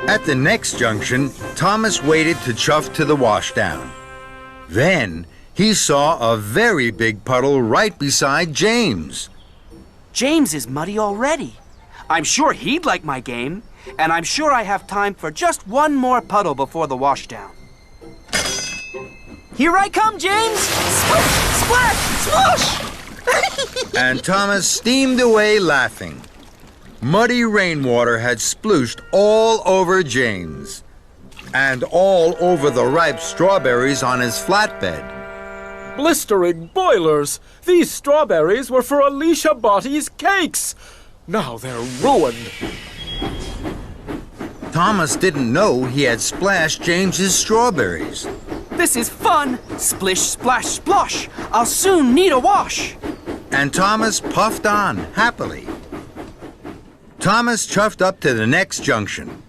At the next junction, Thomas waited to chuff to the washdown. Then he saw a very big puddle right beside James. James is muddy already. I'm sure he'd like my game, and I'm sure I have time for just one more puddle before the washdown. Here I come, James! Splish, splash, splosh! And Thomas steamed away laughing. Muddy rainwater had splooshed all over James and all over the ripe strawberries on his flatbed. Blistering boilers! These strawberries were for Alicia Bottie's cakes! Now they're ruined. Thomas didn't know he had splashed James's strawberries. This is fun! Splish, splash, splosh! I'll soon need a wash! And Thomas puffed on happily. Thomas chuffed up to the next junction.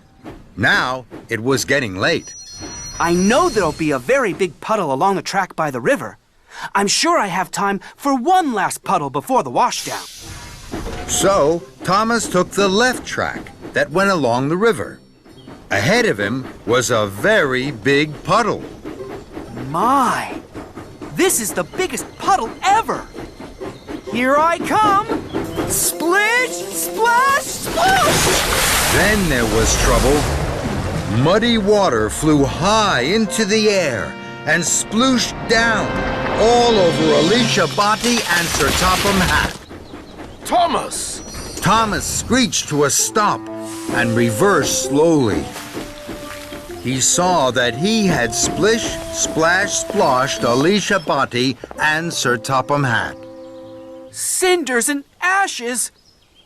Now it was getting late. I know there'll be a very big puddle along the track by the river. I'm sure I have time for one last puddle before the washdown. So Thomas took the left track that went along the river. Ahead of him was a very big puddle. My! This is the biggest puddle ever! Here I come! Splish, splash, splosh! Then there was trouble. Muddy water flew high into the air and splooshed down all over Alicia Bottie and Sir Topham Hatt. Thomas! Thomas screeched to a stop and reversed slowly. He saw that he had splish, splash, splashed Alicia Bottie and Sir Topham Hatt. Cinders and ashes!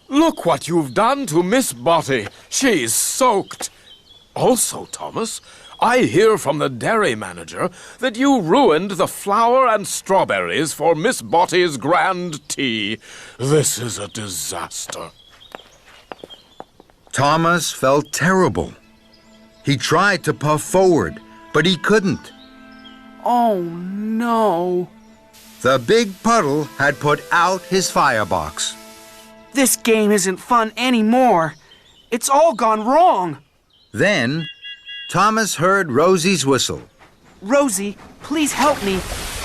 Look what you've done to Miss Bottie. She's soaked. Also, Thomas, I hear from the dairy manager that you ruined the flour and strawberries for Miss Bottie's grand tea. This is a disaster. Thomas felt terrible. He tried to puff forward, but he couldn't. Oh, no. The big puddle had put out his firebox. This game isn't fun anymore. It's all gone wrong. Then Thomas heard Rosie's whistle. Rosie, please help me.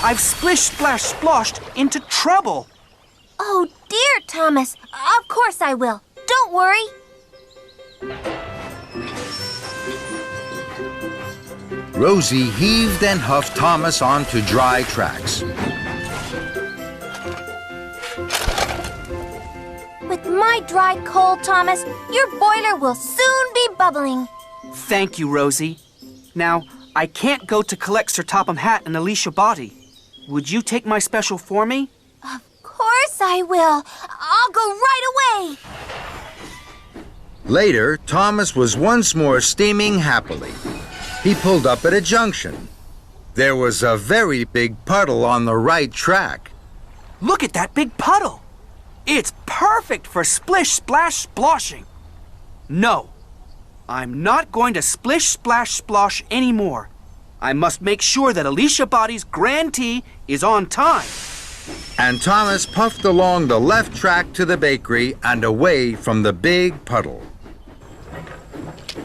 I've splish, splash, splashed into trouble. Oh, dear, Thomas. Of course I will. Don't worry. Rosie heaved and huffed Thomas onto dry tracks. With my dry coal, Thomas, your boiler will soon be bubbling. Thank you, Rosie. Now, I can't go to collect Sir Topham Hatt and Alicia Bottie. Would you take my special for me? Of course I will. I'll go right away. Later, Thomas was once more steaming happily. He pulled up at a junction. There was a very big puddle on the right track. Look at that big puddle. It's perfect for splish, splash, sploshing. No, I'm not going to splish, splash, splosh anymore. I must make sure that Alicia Bottie's grand tea is on time. And Thomas puffed along the left track to the bakery and away from the big puddle.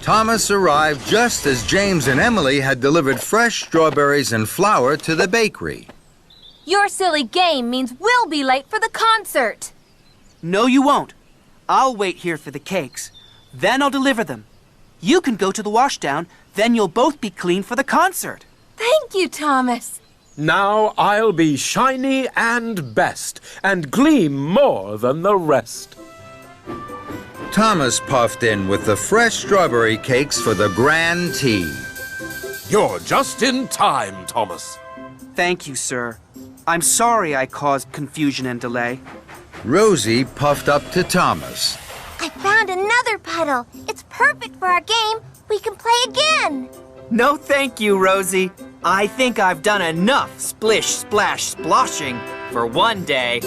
Thomas arrived just as James and Emily had delivered fresh strawberries and flour to the bakery. Your silly game means we'll be late for the concert. No, you won't. I'll wait here for the cakes. Then I'll deliver them. You can go to the washdown, then you'll both be clean for the concert. Thank you, Thomas. Now I'll be shiny and best, and gleam more than the rest. Thomas puffed in with the fresh strawberry cakes for the grand tea. You're just in time, Thomas. Thank you, sir. I'm sorry I caused confusion and delay. Rosie puffed up to Thomas. I found another puddle. It's perfect for our game. We can play again. No, thank you, Rosie. I think I've done enough splish, splash, sploshing for one day.